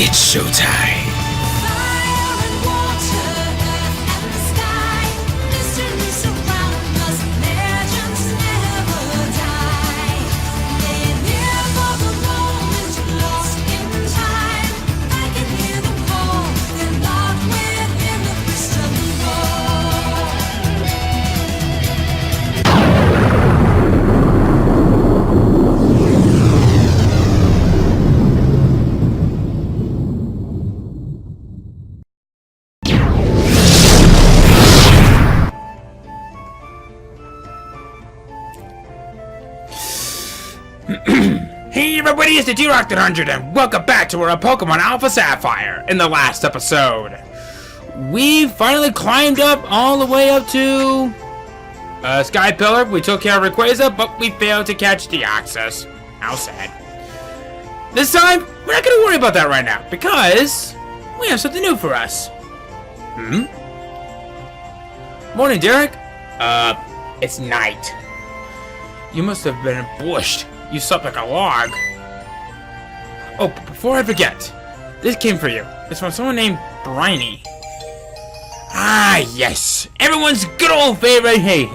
It's showtime. Hey everybody, it's the T-Rock 100 and welcome back to our Pokemon Alpha Sapphire. In the last episode, we finally climbed up all the way up to Sky Pillar. We took care of Rayquaza, but we failed to catch the access. How sad. This time, we're not going to worry about that right now, because we have something new for us. Morning, Derek. It's night. You must have been ambushed. You slept like a log. Oh, but before I forget, this came for you. It's from someone named Briny. Ah, yes. Everyone's good old favorite. Hey,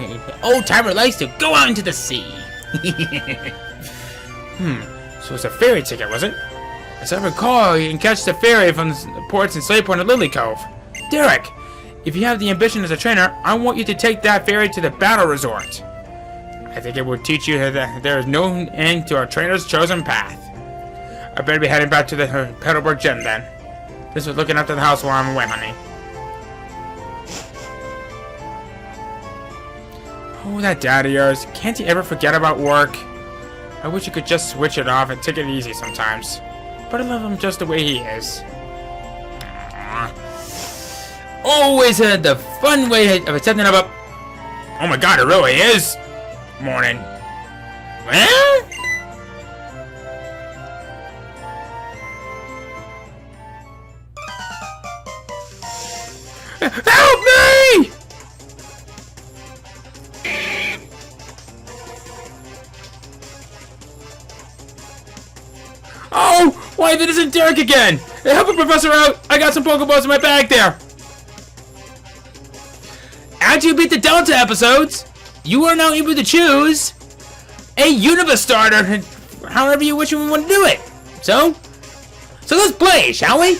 old-timer likes to go out into the sea. So it's a ferry ticket, was it? As I recall, you can catch the ferry from the ports in Slayport and Lily Cove. Derek, if you have the ambition as a trainer, I want you to take that ferry to the battle resort. I think it will teach you that there is no end to our trainer's chosen path. I better be heading back to the Petalburg gym then. This was looking after the house while I'm away, honey. Oh, that dad of yours. Can't he ever forget about work? I wish he could just switch it off and take it easy sometimes. But I love him just the way he is. Always had the fun way of setting up a... Oh my god, it really is! Morning. Well? Help me! Oh, why if it isn't Derek again? Hey, help a professor out! I got some Pokeballs in my bag there. After you beat the Delta episodes, you are now able to choose a Universe starter, however you wish you want to do it. So let's play, shall we?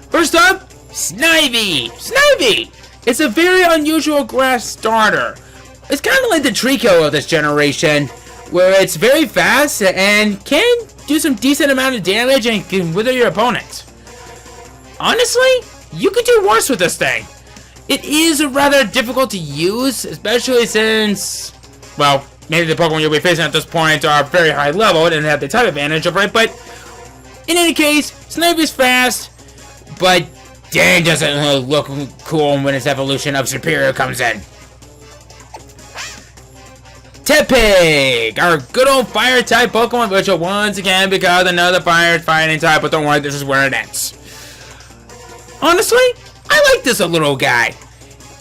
First up, Snivy. Snivy! It's a very unusual grass starter. It's kind of like the Trico of this generation, where it's very fast and can do some decent amount of damage and can wither your opponent. Honestly, you could do worse with this thing. It is rather difficult to use, especially since, well, maybe the Pokemon you'll be facing at this point are very high leveled and have the type advantage over it, but in any case, Snivy's fast, but dang does it look cool when its evolution of Superior comes in. Tepig, our good old fire type Pokemon, which will once again become another fire fighting type, but don't worry, this is where it ends. Honestly, I like this little guy.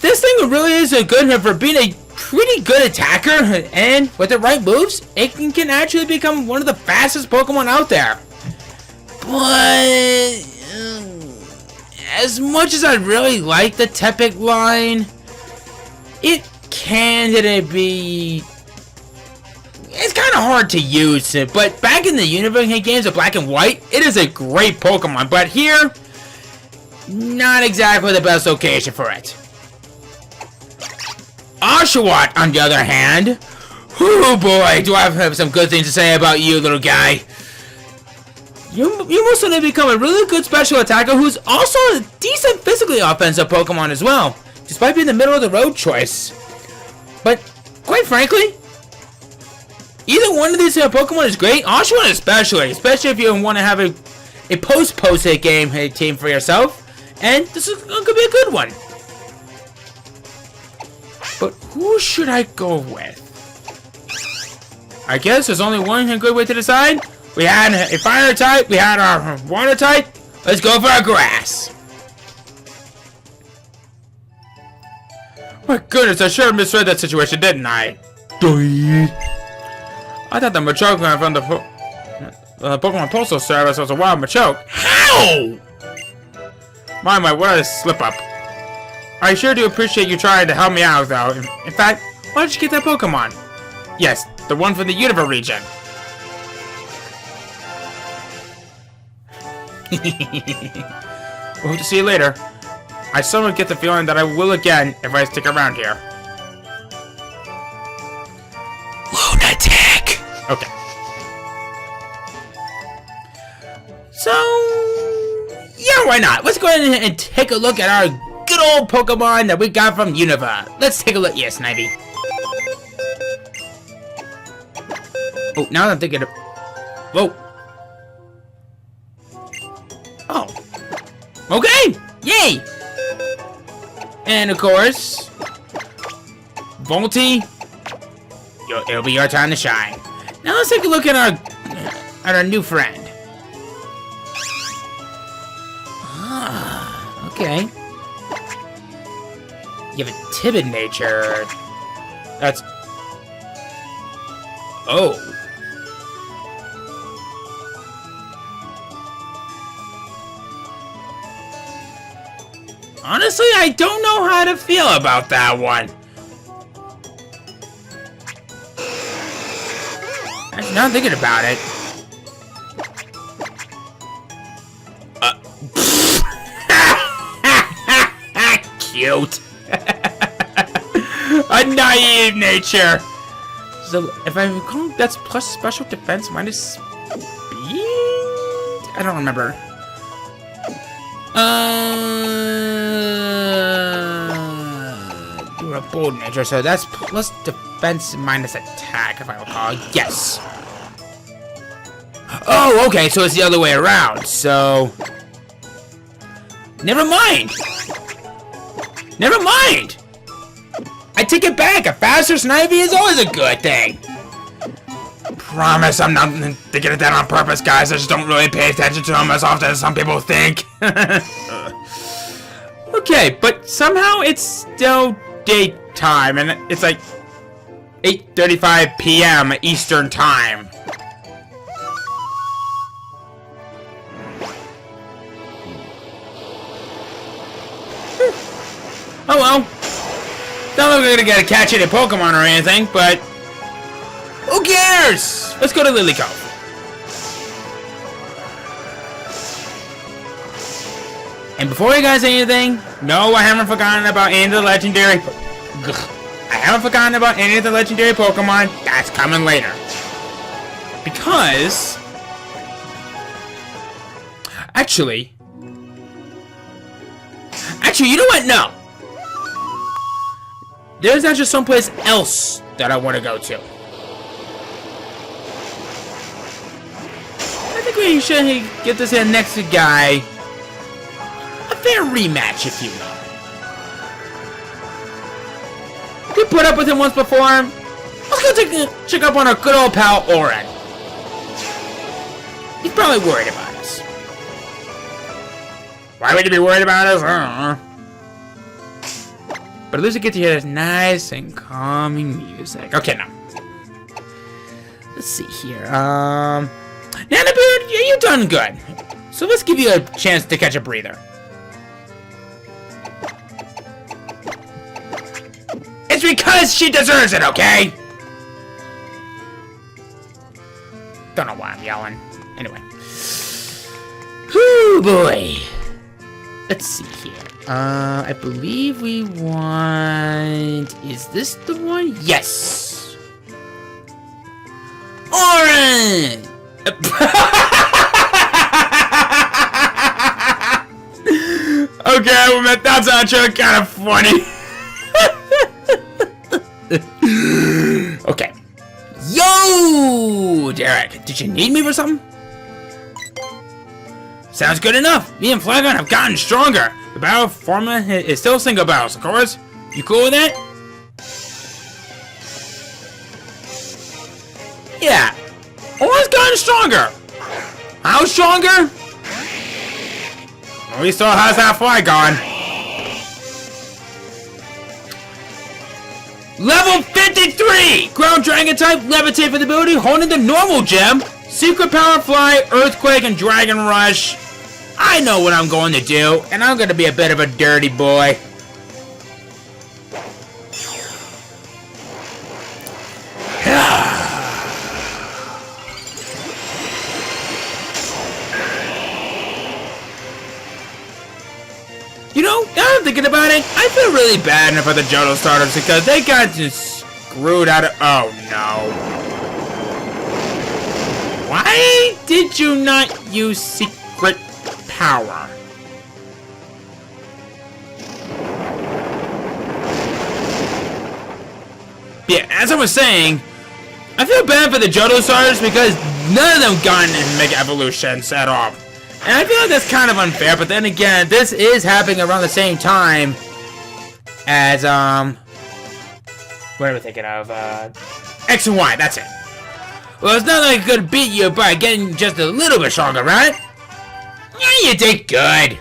This thing really is good for being a pretty good attacker, and with the right moves, it can actually become one of the fastest Pokemon out there. But as much as I really like the Tepig line, it can be... It's kind of hard to use, but back in the Universe games of Black and White, it is a great Pokemon, but here, not exactly the best location for it. Oshawott, on the other hand, oh boy, do I have some good things to say about you, little guy. You most certainly become a really good special attacker who's also a decent physically offensive Pokemon as well, despite being the middle of the road choice. But, quite frankly, either one of these Pokemon is great. Oshawott especially if you want to have a post-hit game team for yourself. And this could be a good one. But who should I go with? I guess there's only one good way to decide. We had a fire type, we had our water type. Let's go for our grass. My goodness, I sure misread that situation, didn't I? I thought the Machoke from the... Pokemon Postal Service was a wild Machoke. How? My, what a slip-up. I sure do appreciate you trying to help me out, though. In fact, why don't you get that Pokemon? Yes, the one from the Unova region. We'll hope to see you later. I somehow get the feeling that I will again if I stick around here. Lunatic! Okay. So, yeah, why not? Let's go ahead and take a look at our good old Pokemon that we got from Unova. Let's take a look. Yes, Snivy. Oh, now that I'm thinking of... Whoa. Oh. Okay! Yay! And of course... Volty. It'll be your time to shine. Now let's take a look at our new friend. Ah, okay. You have a timid nature. That's... Oh. Honestly, I don't know how to feel about that one. Now I'm thinking about it. Cute. A naive nature. So, if I recall, that's plus special defense minus speed? I don't remember. You're a bold nature, so that's plus defense minus attack, if I recall. Yes. Oh, okay, so it's the other way around, so... Never mind! Never mind! I take it back, a faster Snivy is always a good thing! Promise I'm not thinking of that on purpose, guys. I just don't really pay attention to them as often as some people think. Okay, but somehow it's still daytime, and it's like 8:35 p.m. Eastern Time. Oh well. Not like we're gonna catch any Pokemon or anything, but who cares? Let's go to Lily Cove. And before you guys say anything, no, I haven't forgotten about any of the legendary... I haven't forgotten about any of the legendary Pokemon. That's coming later. Because... Actually, you know what? No. There's actually someplace else that I want to go to. I think we should get this next guy a fair rematch, if you will. We put up with him once before. Let's go check up on our good old pal Oren. He's probably worried about us. Why would you be worried about us? I don't know. But at least we get to hear this nice and calming music. Okay, now. Let's see here. Nanabeard, you've done good. So let's give you a chance to catch a breather. It's because she deserves it, okay? Don't know why I'm yelling. Anyway. Whoo, boy. Let's see here. I believe we want... Is this the one? Yes! Oren! Okay, well, that's actually kind of funny. Okay. Yo! Derek, did you need me for something? Sounds good enough. Me and Flagon have gotten stronger. The battle formula is still single battles, of course. You cool with that? Yeah. Oren's gotten stronger. How stronger? Well, he still has that Flagon. Level 53! Ground Dragon type, levitate for the ability, holding the normal gem. Secret Power Fly, Earthquake, and Dragon Rush. I know what I'm going to do, and I'm going to be a bit of a dirty boy. You know, now I'm thinking about it, I feel really bad for the Johto starters because they got just screwed out of... Oh, no. Why did you not use Secret Power? Yeah, as I was saying, I feel bad for the Johto starters because none of them got Mega Evolutions at all. And I feel like that's kind of unfair, but then again, this is happening around the same time as, what am I thinking of? X and Y, that's it. Well, it's not like I could beat you by getting just a little bit stronger, right? Yeah, you did good.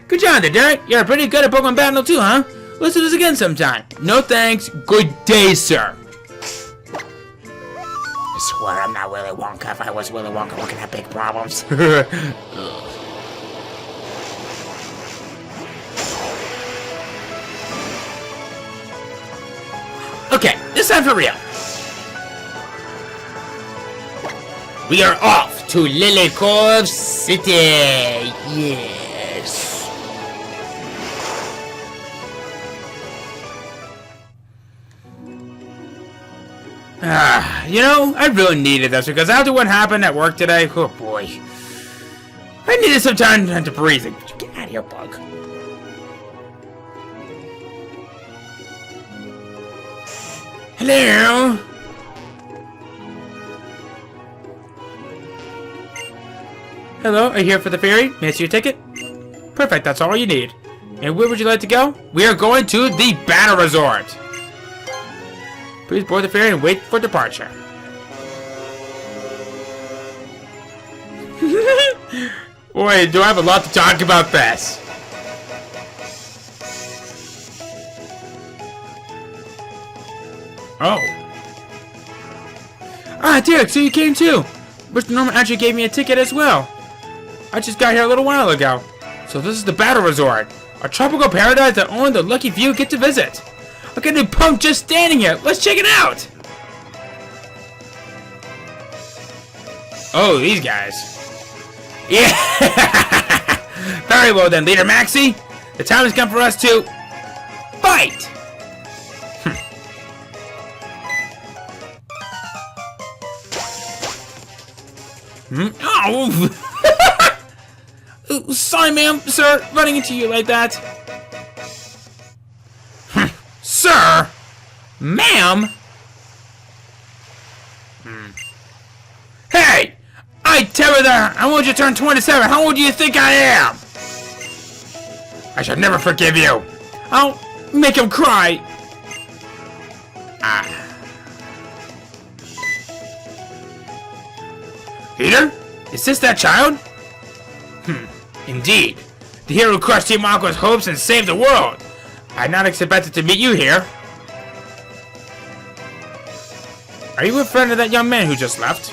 Good job, Derek. You're pretty good at Pokemon Battle too, huh? Let's do this again sometime. No thanks. Good day, sir. I swear I'm not Willy Wonka. If I was Willy Wonka, we're gonna have big problems. Okay, this time for real. We are off to Lily Cove City. Yes. You know, I really needed this because after what happened at work today, oh boy. I needed some time to breathe. Get out of here, bug. Hello? Hello, are you here for the ferry? May I see your ticket? Perfect, that's all you need. And where would you like to go? We are going to the Battle Resort. Please board the ferry and wait for departure. Boy, do I have a lot to talk about this. Oh. Ah, Derek, so you came too. Mr. Norman actually gave me a ticket as well. I just got here a little while ago. So this is the Battle Resort, a tropical paradise that only the lucky few get to visit. Look at the punk just standing here. Let's check it out. Oh, these guys. Yeah. Very well then, Leader Maxie. The time has come for us to fight. Oh. Sorry, ma'am, sir, running into you like that. Sir? Ma'am? Hey! I tell you that I want you to turn 27. How old do you think I am? I shall never forgive you. I'll make him cry. Peter? Is this that child? Indeed. The hero who crushed Team Aqua's hopes and saved the world. I had not expected to meet you here. Are you a friend of that young man who just left?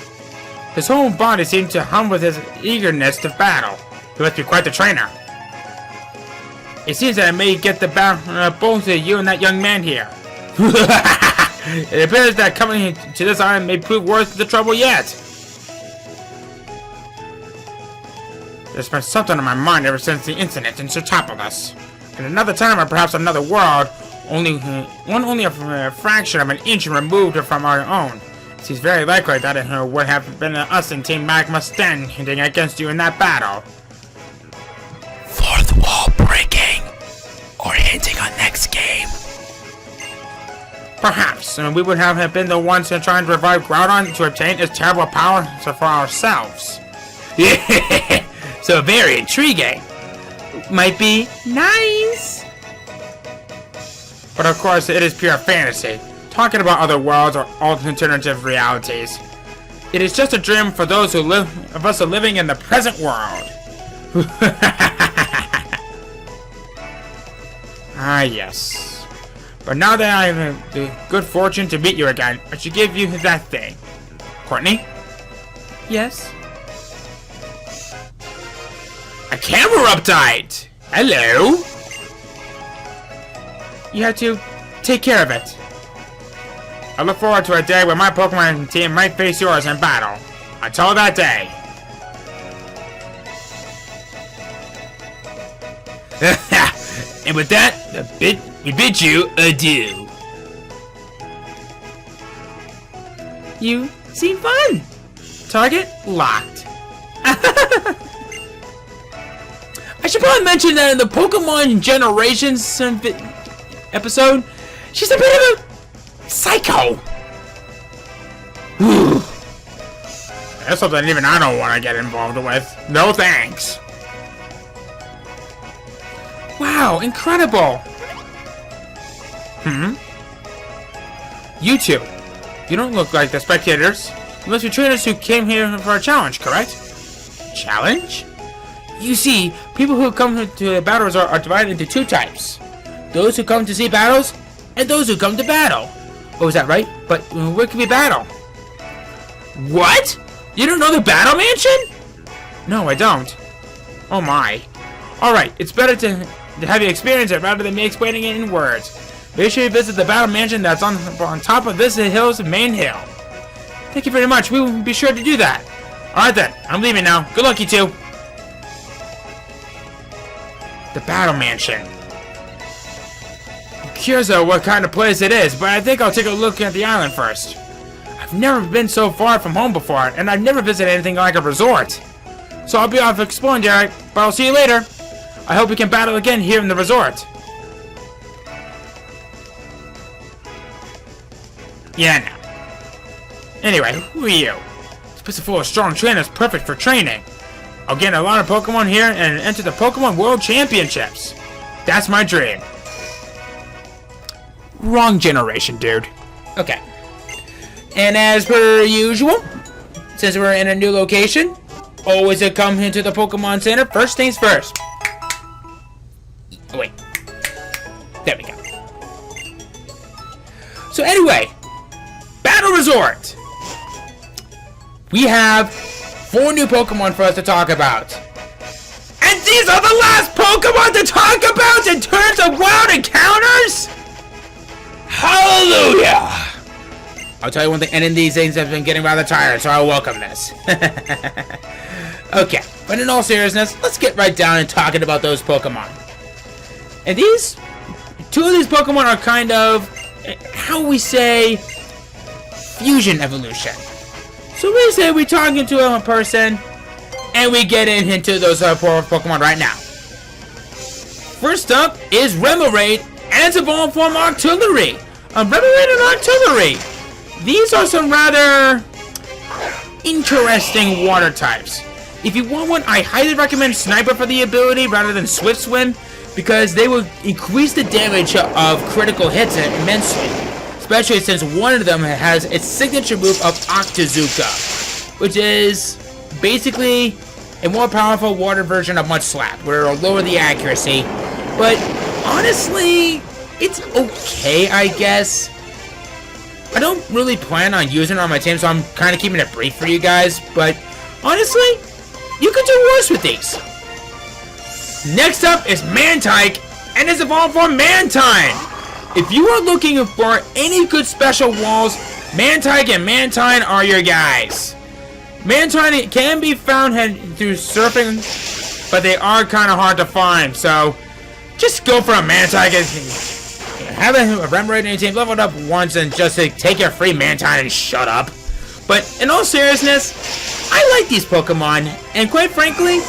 His whole body seemed to hum with his eagerness to battle. He must be quite the trainer. It seems that I may get the battle both of you and that young man here. It appears that coming to this island may prove worth the trouble yet. There's been something on my mind ever since the incident in Sertopolis. In another time or perhaps another world, only a fraction of an inch removed from our own. It seems very likely that it would have been us and Team Magma standing against you in that battle. Fourth wall breaking, or hinting on next game. Perhaps, we would have been the ones to try and revive Groudon to obtain its terrible power for ourselves. Yeah. So very intriguing. Might be nice. But of course, it is pure fantasy. Talking about other worlds or alternative realities. It is just a dream for those who of us living in the present world. Ah, yes. But now that I have the good fortune to meet you again, I should give you that thing. Courtney? Yes? A camera update! Hello? You have to take care of it. I look forward to a day when my Pokemon team might face yours in battle. Until that day. And with that, we bid you adieu. You seem fun. Target locked. I should probably mention that in the Pokemon Generations episode, she's a bit of a psycho. That's something even I don't want to get involved with. No thanks. Wow, incredible. You two. You don't look like the spectators. You must be trainers who came here for a challenge, correct? Challenge? You see, people who come to the battle resort are divided into two types. Those who come to see battles, and those who come to battle. Oh, is that right? But where can we battle? What? You don't know the Battle Mansion? No, I don't. Oh my. Alright, it's better to have you experience it rather than me explaining it in words. Make sure you visit the Battle Mansion that's on top of this hill's main hill. Thank you very much. We will be sure to do that. Alright then, I'm leaving now. Good luck, you two. The Battle Mansion. I'm curious what kind of place it is, but I think I'll take a look at the island first. I've never been so far from home before, and I've never visited anything like a resort. So I'll be off exploring, Derek, but I'll see you later. I hope we can battle again here in the resort. Yeah, no. Anyway, who are you? This place is full of strong trainers, perfect for training. I'll get a lot of Pokemon here and enter the Pokemon World Championships. That's my dream. Wrong generation, dude. Okay. And as per usual, since we're in a new location, always to come into the Pokemon Center. First things first. Oh, wait. There we go. So anyway, Battle Resort. We have 4 new Pokemon for us to talk about. And these are the last Pokemon to talk about in terms of wild encounters? Hallelujah! I'll tell you one thing, ending these things have been getting rather tired, so I welcome this. Okay, but in all seriousness, let's get right down and talking about those Pokemon. And these, 2 of these Pokemon are kind of, how we say, fusion evolution. So we say we're talking to a person, and we get into those Pokemon right now. First up is Remoraid, and its evolved form Artillery. Remoraid and Artillery. These are some rather interesting water types. If you want one, I highly recommend Sniper for the ability rather than Swift Swim, because they will increase the damage of critical hits immensely. Especially since one of them has its signature move of Octazooka, which is basically a more powerful water version of Mud Slap, where it'll lower the accuracy. But honestly, it's okay, I guess. I don't really plan on using it on my team, so I'm kind of keeping it brief for you guys. But honestly, you could do worse with these. Next up is Mantike, and it's evolved from Mantine. If you are looking for any good special walls, Mantike and Mantine are your guys. Mantine can be found through surfing, but they are kind of hard to find. So just go for a Mantike and have a Remoraid in your team, level it up once, and just take your free Mantine and shut up. But in all seriousness, I like these Pokemon, and quite frankly,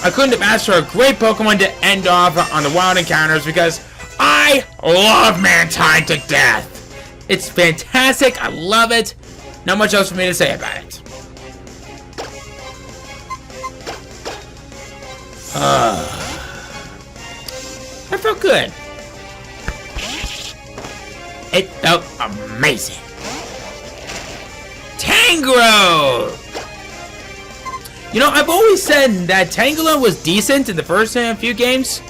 I couldn't have asked for a great Pokemon to end off on the wild encounters, because I love Mantine to death. It's fantastic. I love it. Not much else for me to say about it. That felt good. It felt amazing. Tangrowth! You know, I've always said that Tangela was decent in the first few games.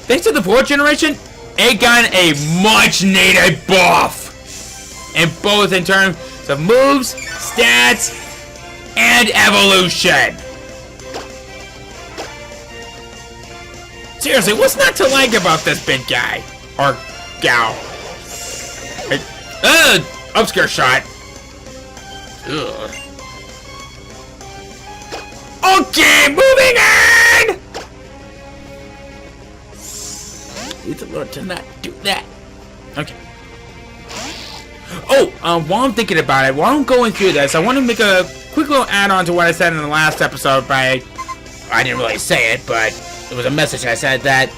Thanks to the 4th generation, it got a much needed buff. And both in terms of moves stats, and evolution. Seriously, what's not to like about this big guy? Or gal? Obscure shot. Ugh. Okay, moving on! Need to learn to not do that. Okay. Oh, while I'm thinking about it, while I'm going through this, I want to make a quick little add-on to what I said in the last episode I didn't really say it, but it was a message I said that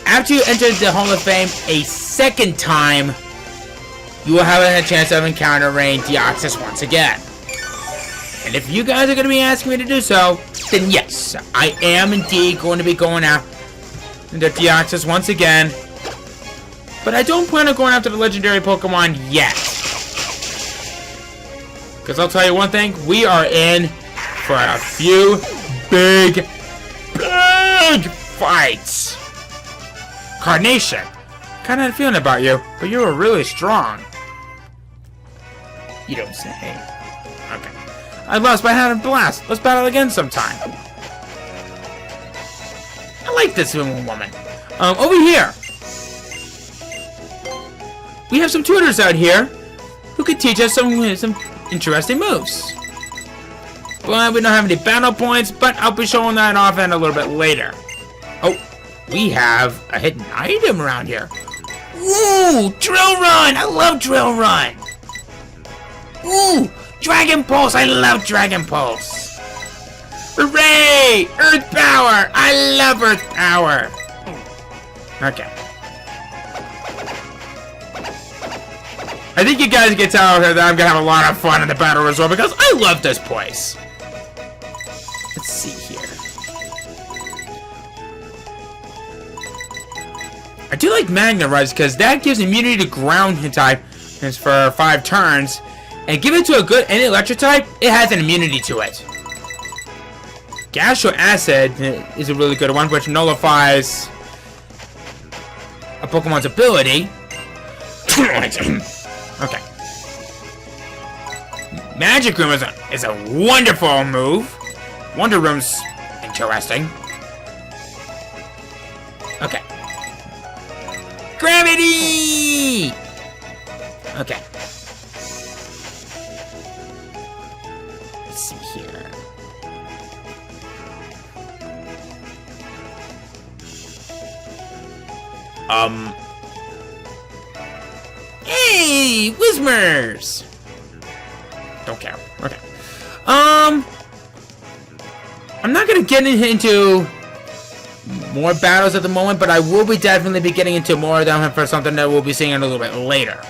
after you enter the Hall of Fame a second time, you will have a chance of encountering Deoxys once again. And if you guys are going to be asking me to do so, then yes, I am indeed going to be going after the Deoxys once again. But I don't plan on going after the legendary Pokemon yet. Because I'll tell you one thing, we are in for a few big fights. Carnation, kind of had a feeling about you, but you were really strong. You don't say. Okay. I lost by having a blast. Let's battle again sometime. I like this woman. Over here. We have some tutors out here who could teach us some interesting moves. But we don't have any battle points, but I'll be showing that off in a little bit later. Oh, we have a hidden item around here. Ooh, Drill Run! I love Drill Run! Ooh, Dragon Pulse! I love Dragon Pulse! Hooray! Earth Power! I love Earth Power! Okay. I think you guys can tell here that I'm gonna have a lot of fun in the battle resort because I love this place. Let's see here. I do like Magna Rise because that gives immunity to ground type for 5 turns. And give it to a good any electric type, it has an immunity to it. Gastro Acid is a really good one, which nullifies a Pokemon's ability. Okay. Magic Room is a wonderful move. Wonder Room's interesting. Okay. Gravity! Okay. Let's see here. Hey! Whismers! Don't care. Okay. I'm not gonna get into more battles at the moment, but I will be definitely be getting into more of them for something that we'll be seeing a little bit later.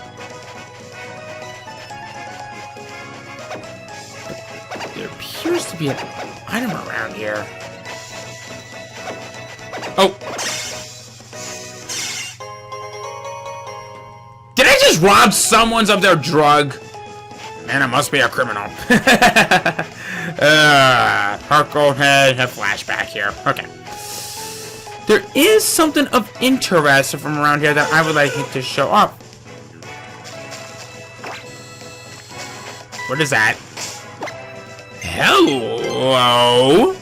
There appears to be an item around here. Oh! Did I just rob someone's of their drug? Man, I must be a criminal. Harkle head, a flashback here. Okay. There is something of interest from around here that I would like to show up. What is that? Hello?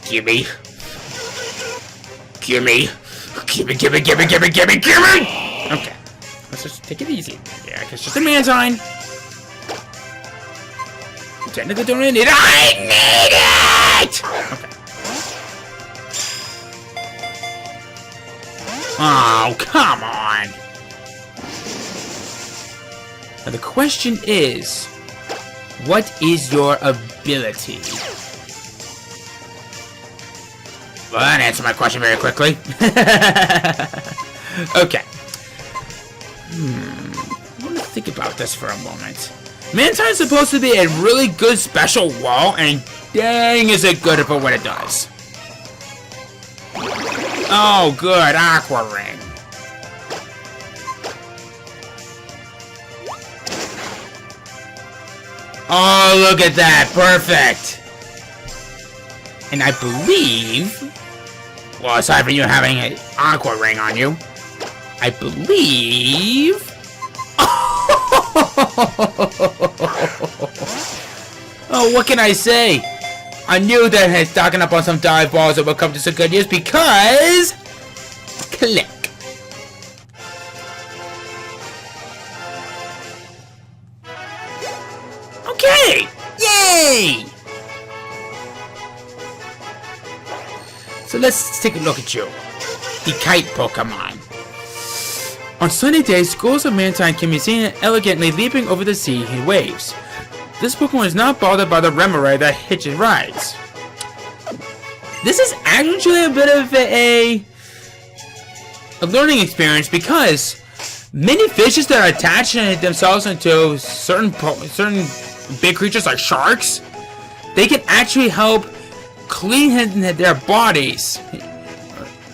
Gimme. Gimme. Gimme, gimme, gimme, gimme, gimme, gimme! Okay. Let's just take it easy. Yeah, it's just a man sign. Technically don't need it. I need it! Okay. Oh, come on. Now the question is, what is your ability? Well, that answered my question very quickly. Okay. I want to think about this for a moment. Mantine's supposed to be a really good special wall, and dang is it good for what it does. Oh, good. Aqua Ring. Oh, look at that. Perfect. And I believe Well, aside from you having an aqua ring on you, I believe... Oh, what can I say? I knew that stocking up on some dive balls that would come to some good use because... Click. Okay! Yay! So let's take a look at you. The kite Pokemon. On sunny days, schools of Mantine can be seen elegantly leaping over the sea in waves. This Pokemon is not bothered by the Remorai that hitches rides. This is actually a bit of a learning experience because many fishes that attach themselves into certain big creatures like sharks, they can actually help clean their bodies,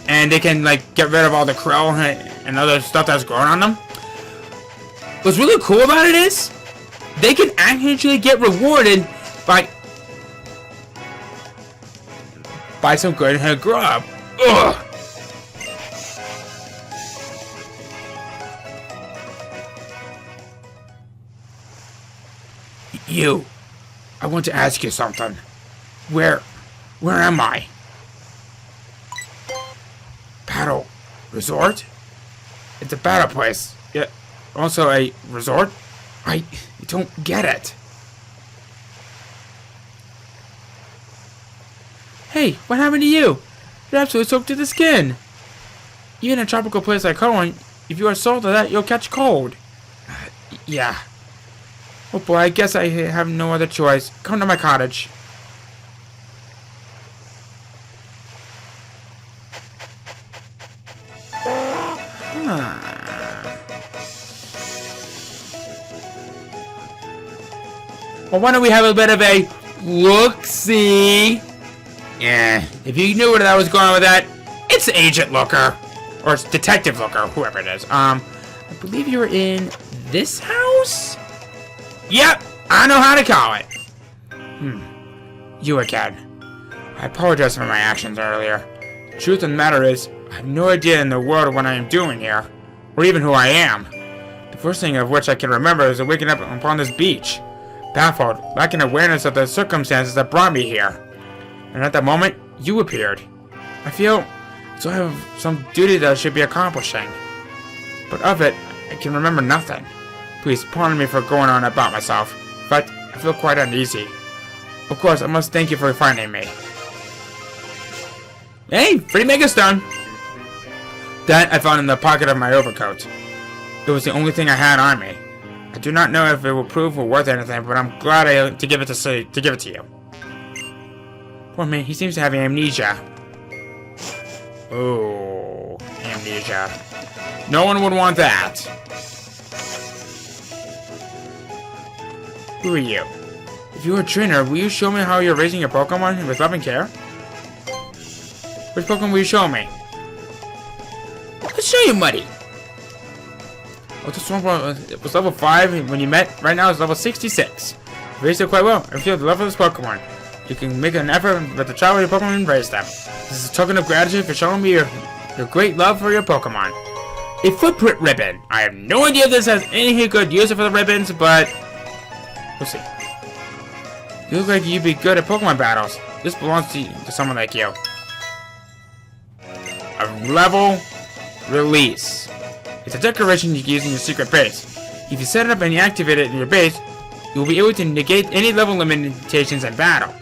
and they can like get rid of all the krill and other stuff that's growing on them. What's really cool about it is they can actually get rewarded by some good grub. Ugh. You, I want to ask you something. Where am I? Battle resort? It's a battle place. Yeah, also a resort? I don't get it. Hey, what happened to you? You're absolutely soaked to the skin. Even in a tropical place like Hoenn, if you are salted that, you'll catch cold. Yeah. Oh boy, I guess I have no other choice. Come to my cottage. Well, why don't we have a bit of a look-see? Yeah, if you knew where I was going with that, it's Agent Looker. Or it's Detective Looker, whoever it is. I believe you were in this house? Yep, I know how to call it. You again. I apologize for my actions earlier. The truth of the matter is, I have no idea in the world what I am doing here, or even who I am. The first thing of which I can remember is waking up upon this beach, baffled, lacking awareness of the circumstances that brought me here. And at that moment, you appeared. I feel as though I have some duty that I should be accomplishing. But of it, I can remember nothing. Please pardon me for going on about myself. In fact, I feel quite uneasy. Of course, I must thank you for finding me. Hey, free Mega Stone! That I found in the pocket of my overcoat. It was the only thing I had on me. I do not know if it will prove worth anything, but I'm glad to give it to you. Poor man, he seems to have amnesia. Oh, amnesia. No one would want that. Who are you? If you're a trainer, will you show me how you're raising your Pokemon with love and care? Which Pokemon will you show me? Let's show you, Muddy. Oh, this one was level 5 when you met. Right now it's level 66. You raised it quite well. I feel the love of this Pokemon. You can make an effort with the child of your Pokemon and raise them. This is a token of gratitude for showing me your great love for your Pokemon. A footprint ribbon. I have no idea if this has any good use for the ribbons, but we'll see. You look like you'd be good at Pokemon battles. This belongs to someone like you. A level release. It's a decoration you can use in your secret base. If you set it up and you activate it in your base, you will be able to negate any level limitations in battle.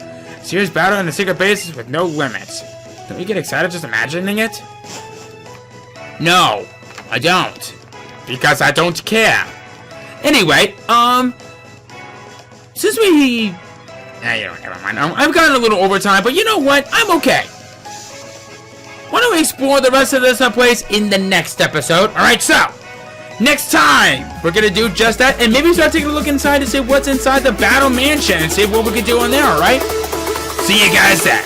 Serious battle in the secret base with no limits. Don't you get excited just imagining it? No, I don't. Because I don't care. Anyway, since we... never mind. I've gotten a little overtime, but you know what? I'm okay. Why don't we explore the rest of this place in the next episode? Alright, so, next time, we're gonna do just that, and maybe start taking a look inside to see what's inside the Battle Mansion and see what we can do in there, alright? See you guys then.